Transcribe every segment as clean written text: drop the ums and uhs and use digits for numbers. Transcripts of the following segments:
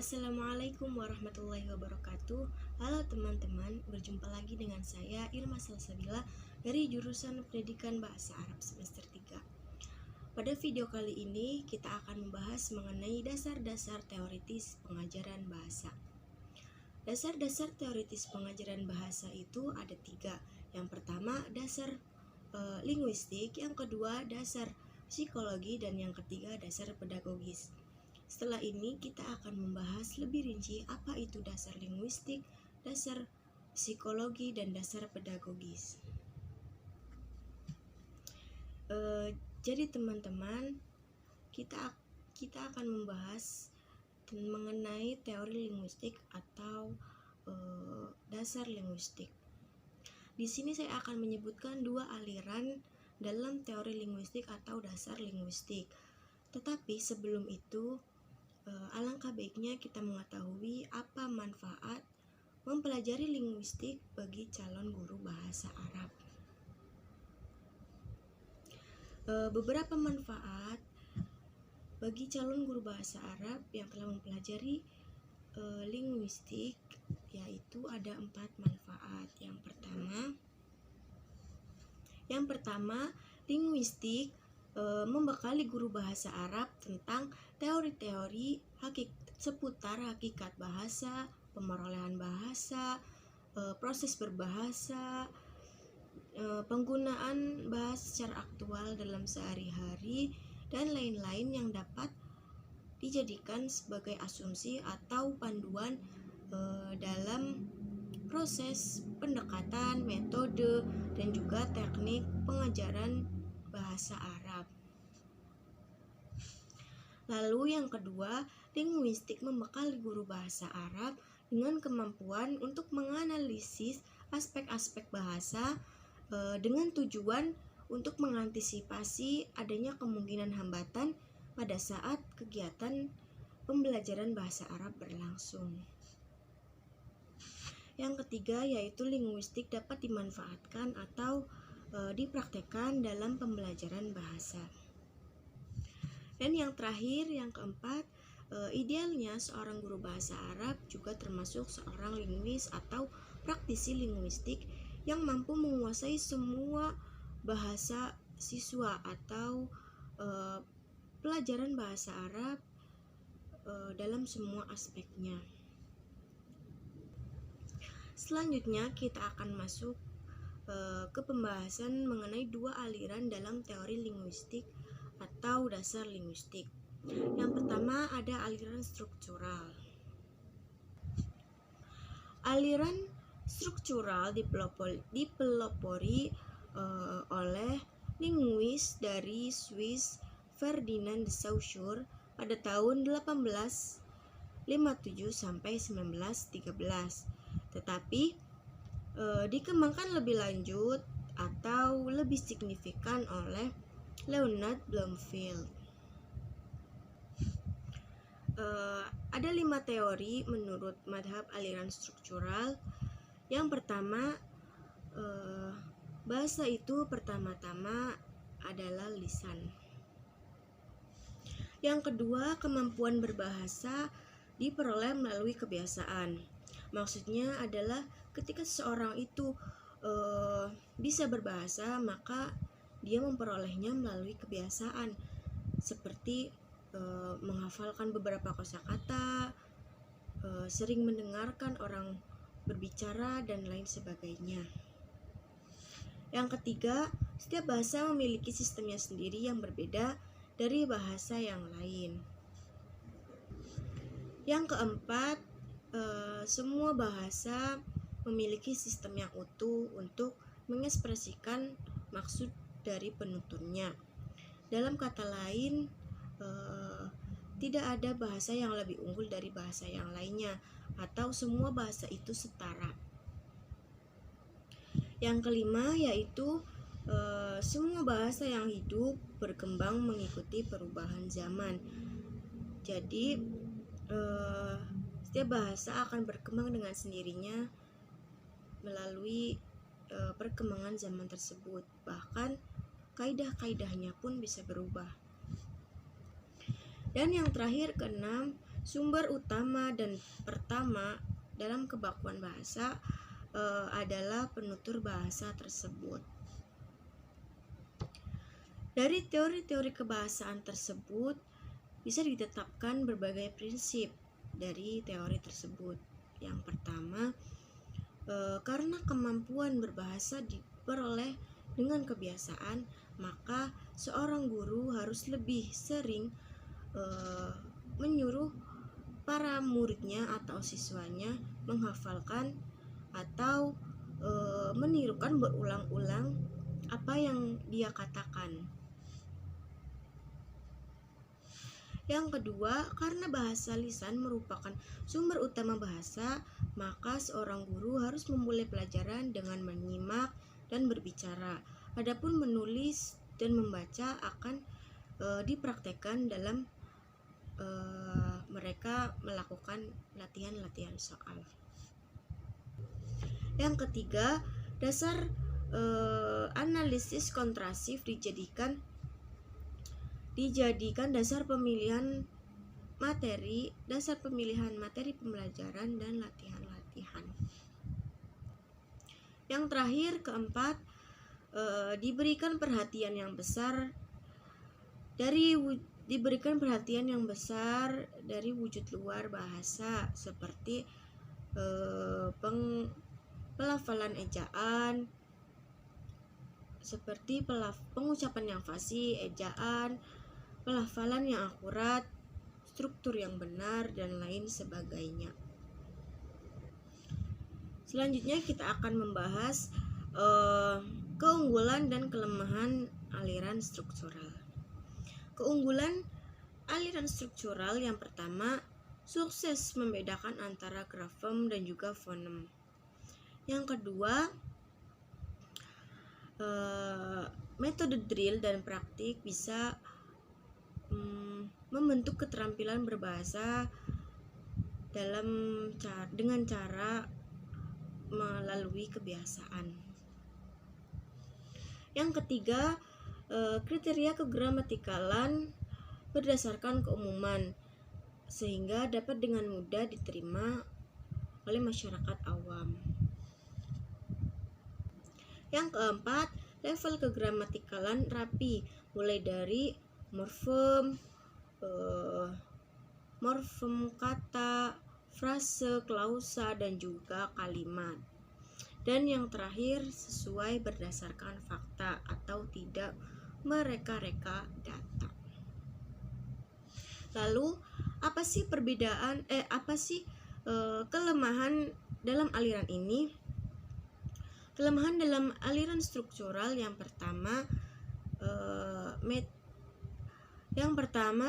Assalamualaikum warahmatullahi wabarakatuh. Halo teman-teman, berjumpa lagi dengan saya Irma Salsabila dari jurusan Pendidikan Bahasa Arab semester 3. Pada video kali ini kita akan membahas mengenai dasar-dasar teoritis pengajaran bahasa. Dasar-dasar teoritis pengajaran bahasa itu ada 3. Yang pertama dasar linguistik, yang kedua dasar psikologi, dan yang ketiga dasar pedagogis. Setelah ini kita akan membahas lebih rinci apa itu dasar linguistik, dasar psikologi, dan dasar pedagogis. Jadi teman-teman, kita akan membahas mengenai teori linguistik atau dasar linguistik. Di sini saya akan menyebutkan 2 aliran dalam teori linguistik atau dasar linguistik. Tetapi sebelum itu, alangkah baiknya kita mengetahui apa manfaat mempelajari linguistik bagi calon guru bahasa Arab. Beberapa manfaat bagi calon guru bahasa Arab yang telah mempelajari linguistik, yaitu ada 4 manfaat. Yang pertama, linguistik membekali guru bahasa Arab tentang teori-teori seputar hakikat bahasa, pemerolehan bahasa, proses berbahasa, penggunaan bahasa secara aktual dalam sehari-hari, dan lain-lain yang dapat dijadikan sebagai asumsi atau panduan dalam proses pendekatan, metode, dan juga teknik pengajaran bahasa Arab. Lalu yang kedua, linguistik membekali guru bahasa Arab dengan kemampuan untuk menganalisis aspek-aspek bahasa dengan tujuan untuk mengantisipasi adanya kemungkinan hambatan pada saat kegiatan pembelajaran bahasa Arab berlangsung. Yang ketiga yaitu linguistik dapat dimanfaatkan atau dipraktekkan dalam pembelajaran bahasa. Dan yang terakhir, yang keempat, idealnya seorang guru bahasa Arab juga termasuk seorang linguis atau praktisi linguistik yang mampu menguasai semua bahasa siswa atau pelajaran bahasa Arab dalam semua aspeknya. Selanjutnya kita akan masuk ke pembahasan mengenai 2 aliran dalam teori linguistik atau dasar linguistik. Yang pertama ada aliran struktural. Aliran struktural dipelopori oleh linguis dari Swiss Ferdinand de Saussure pada tahun 1857 sampai 1913. Tetapi dikembangkan lebih lanjut atau lebih signifikan oleh Leonard Bloomfield. Ada 5 teori menurut madhab aliran struktural. Yang pertama, bahasa itu pertama-tama adalah lisan. Yang kedua, kemampuan berbahasa diperoleh melalui kebiasaan. Maksudnya adalah ketika seseorang itu bisa berbahasa, maka dia memperolehnya melalui kebiasaan, seperti menghafalkan beberapa kosakata, sering mendengarkan orang berbicara, dan lain sebagainya. Yang ketiga, setiap bahasa memiliki sistemnya sendiri yang berbeda dari bahasa yang lain. Yang keempat, semua bahasa memiliki sistem yang utuh untuk mengekspresikan maksud dari penuturnya. Dalam kata lain, tidak ada bahasa yang lebih unggul dari bahasa yang lainnya, atau semua bahasa itu setara. Yang kelima yaitu semua bahasa yang hidup berkembang mengikuti perubahan zaman. Jadi setiap bahasa akan berkembang dengan sendirinya melalui perkembangan zaman tersebut. Bahkan kaidah-kaidahnya pun bisa berubah. Dan yang terakhir, keenam, Sumber utama dan pertama dalam kebakuan bahasa adalah penutur bahasa tersebut. Dari teori-teori kebahasaan tersebut bisa ditetapkan berbagai prinsip dari teori tersebut. Yang pertama, karena kemampuan berbahasa diperoleh dengan kebiasaan, maka seorang guru harus lebih sering menyuruh para muridnya atau siswanya menghafalkan atau menirukan berulang-ulang apa yang dia katakan. Yang kedua, karena bahasa lisan merupakan sumber utama bahasa, maka seorang guru harus memulai pelajaran dengan menyimak dan berbicara. Adapun menulis dan membaca akan dipraktekkan dalam mereka melakukan latihan-latihan soal. Yang ketiga, dasar analisis kontrasif dijadikan dasar pemilihan materi pembelajaran dan latihan-latihan. Yang terakhir, keempat, diberikan perhatian yang besar dari wujud luar bahasa seperti pelafalan ejaan, seperti pengucapan yang fasih, ejaan, pelafalan yang akurat, struktur yang benar, dan lain sebagainya. Selanjutnya kita akan membahas keunggulan dan kelemahan aliran struktural. Keunggulan aliran struktural yang pertama, sukses membedakan antara grafem dan juga fonem. Yang kedua, metode drill dan praktik bisa membentuk keterampilan berbahasa dengan cara melalui kebiasaan. Yang ketiga, kriteria kegramatikalan berdasarkan keumuman sehingga dapat dengan mudah diterima oleh masyarakat awam. Yang keempat, level kegramatikalan rapi, mulai dari morfem kata, frase, klausa, dan juga kalimat. Dan yang terakhir, sesuai berdasarkan fakta atau tidak mereka-reka data. Lalu, apa sih kelemahan dalam aliran ini? Kelemahan dalam aliran struktural yang pertama,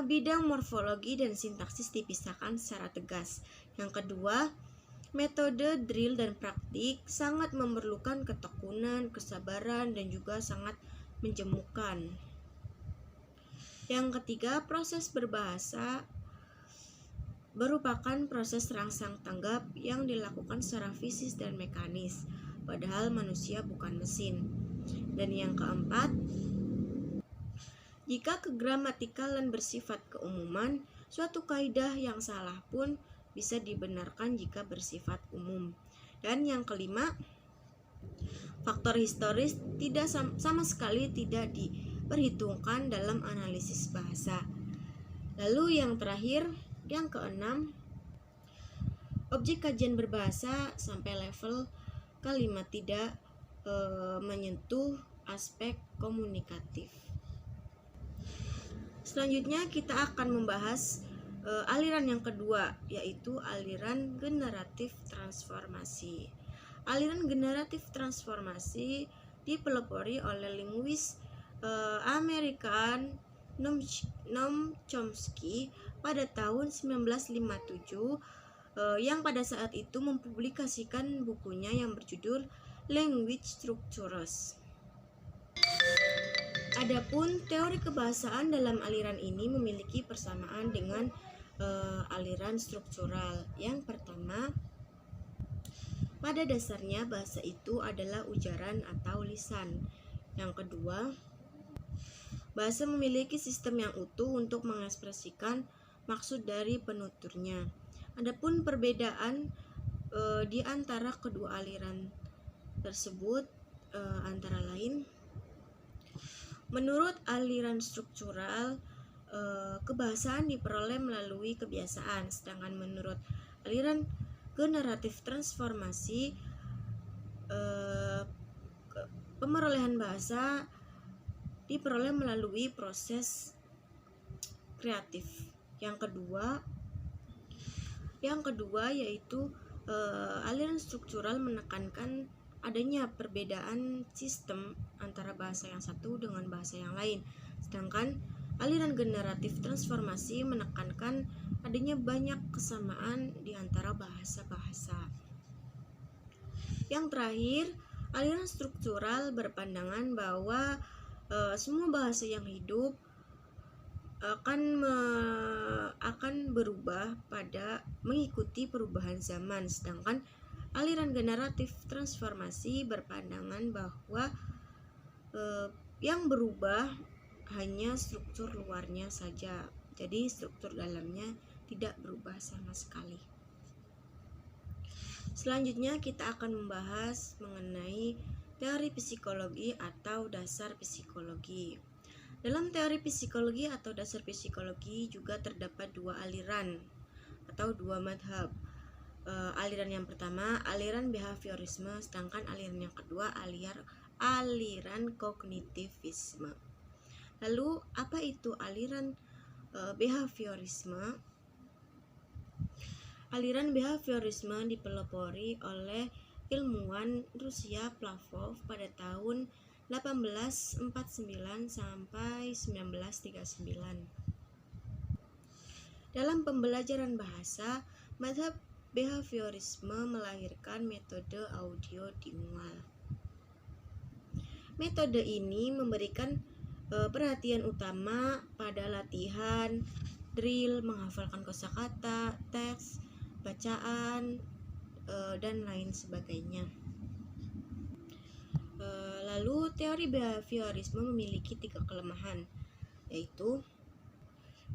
bidang morfologi dan sintaksis dipisahkan secara tegas. Yang kedua, metode drill dan praktik sangat memerlukan ketekunan, kesabaran, dan juga sangat menjemukan. Yang ketiga, proses berbahasa merupakan proses rangsang tanggap yang dilakukan secara fisik dan mekanis, padahal manusia bukan mesin. Dan yang keempat, jika kegramatikalan bersifat keumuman, suatu kaidah yang salah pun bisa dibenarkan jika bersifat umum. Dan yang kelima, faktor historis sama sekali tidak diperhitungkan dalam analisis bahasa. Lalu yang terakhir, yang keenam, objek kajian berbahasa sampai level kalimat tidak menyentuh aspek komunikatif. Selanjutnya kita akan membahas aliran yang kedua, yaitu aliran generatif transformasi. Aliran generatif transformasi dipelopori oleh linguis American Noam Chomsky pada tahun 1957, yang pada saat itu mempublikasikan bukunya yang berjudul Language Structures. Adapun teori kebahasaan dalam aliran ini memiliki persamaan dengan aliran struktural. Yang pertama, pada dasarnya bahasa itu adalah ujaran atau lisan. Yang kedua, bahasa memiliki sistem yang utuh untuk mengekspresikan maksud dari penuturnya. Adapun perbedaan di antara kedua aliran tersebut antara lain, menurut aliran struktural, kebahasaan diperoleh melalui kebiasaan, sedangkan menurut aliran generatif transformasi, pemerolehan bahasa diperoleh melalui proses kreatif. Yang kedua yaitu aliran struktural menekankan adanya perbedaan sistem antara bahasa yang satu dengan bahasa yang lain, sedangkan aliran generatif transformasi menekankan adanya banyak kesamaan di antara bahasa-bahasa. Yang terakhir, aliran struktural berpandangan bahwa semua bahasa yang hidup akan berubah pada mengikuti perubahan zaman, sedangkan aliran generatif transformasi berpandangan bahwa yang berubah hanya struktur luarnya saja, jadi struktur dalamnya tidak berubah sama sekali. Selanjutnya kita akan membahas mengenai teori psikologi atau dasar psikologi. Dalam teori psikologi atau dasar psikologi juga terdapat dua aliran atau dua madhab. Aliran yang pertama aliran behaviorisme, sedangkan aliran yang kedua aliran kognitivisme. Lalu apa itu aliran behaviorisme? Aliran behaviorisme dipelopori oleh ilmuwan Rusia Pavlov pada tahun 1849 sampai 1939. Dalam pembelajaran bahasa, madhab behaviorisme melahirkan metode audio dimual. Metode ini memberikan perhatian utama pada latihan, drill, menghafalkan kosakata, teks, bacaan, dan lain sebagainya. Lalu teori behaviorisme memiliki 3 kelemahan, yaitu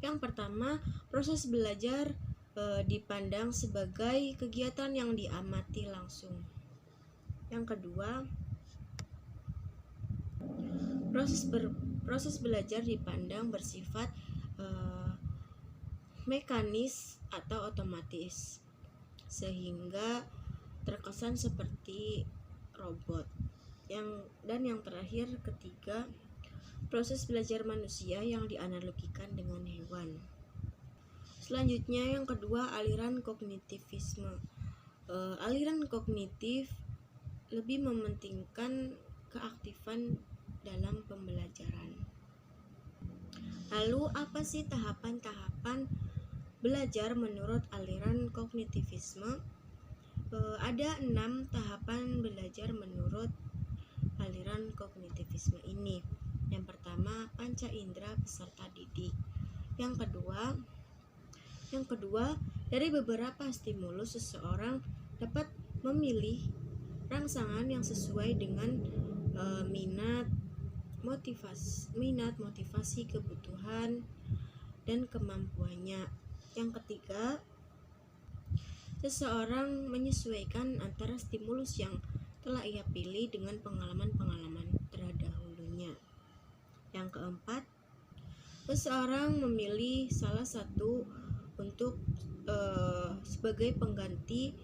yang pertama, proses belajar dipandang sebagai kegiatan yang diamati langsung. Yang kedua, proses belajar dipandang bersifat mekanis atau otomatis, sehingga terkesan seperti robot. Dan yang terakhir, ketiga, proses belajar manusia yang dianalogikan dengan hewan. Selanjutnya yang kedua, aliran kognitivisme. Aliran kognitif lebih mementingkan keaktifan dalam pembelajaran. Lalu apa sih tahapan-tahapan belajar menurut aliran kognitivisme? Ada 6 tahapan belajar menurut aliran kognitivisme ini. Yang pertama, panca indera peserta didik. Yang kedua, dari beberapa stimulus seseorang dapat memilih rangsangan yang sesuai dengan minat, motivasi, kebutuhan, dan kemampuannya. Yang ketiga, seseorang menyesuaikan antara stimulus yang telah ia pilih dengan pengalaman-pengalaman terdahulunya. Yang keempat, seseorang memilih salah satu untuk sebagai pengganti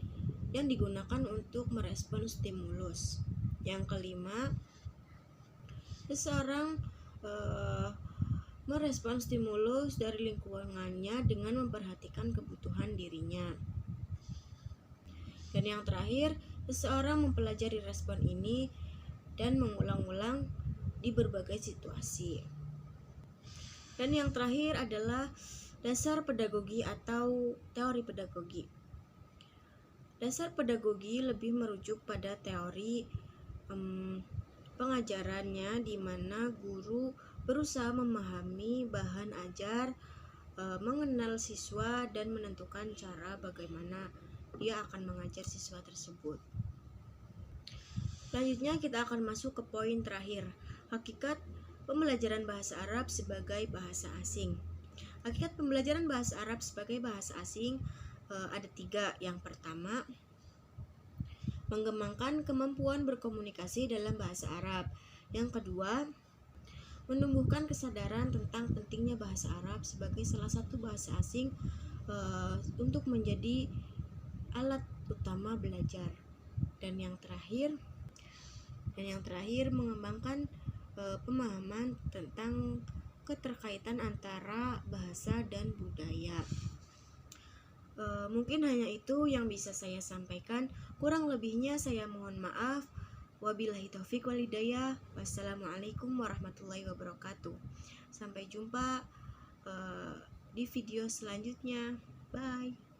yang digunakan untuk merespon stimulus. Yang kelima, seseorang merespon stimulus dari lingkungannya dengan memperhatikan kebutuhan dirinya. Dan yang terakhir, seseorang mempelajari respon ini dan mengulang-ulang di berbagai situasi. Dan yang terakhir adalah dasar pedagogi atau teori pedagogi. Dasar pedagogi lebih merujuk pada teori pengajarannya, di mana guru berusaha memahami bahan ajar, mengenal siswa, dan menentukan cara bagaimana dia akan mengajar siswa tersebut. Selanjutnya kita akan masuk ke poin terakhir, hakikat pembelajaran bahasa Arab sebagai bahasa asing. Hakikat pembelajaran bahasa Arab sebagai bahasa asing ada 3. Yang pertama, mengembangkan kemampuan berkomunikasi dalam bahasa Arab. Yang kedua, menumbuhkan kesadaran tentang pentingnya bahasa Arab sebagai salah satu bahasa asing untuk menjadi alat utama belajar. Dan yang terakhir mengembangkan pemahaman tentang keterkaitan antara bahasa dan budaya. Mungkin hanya itu yang bisa saya sampaikan. Kurang lebihnya saya mohon maaf. Wabillahi taufiq wal hidayah. Wassalamualaikum warahmatullahi wabarakatuh. Sampai jumpa di video selanjutnya. Bye.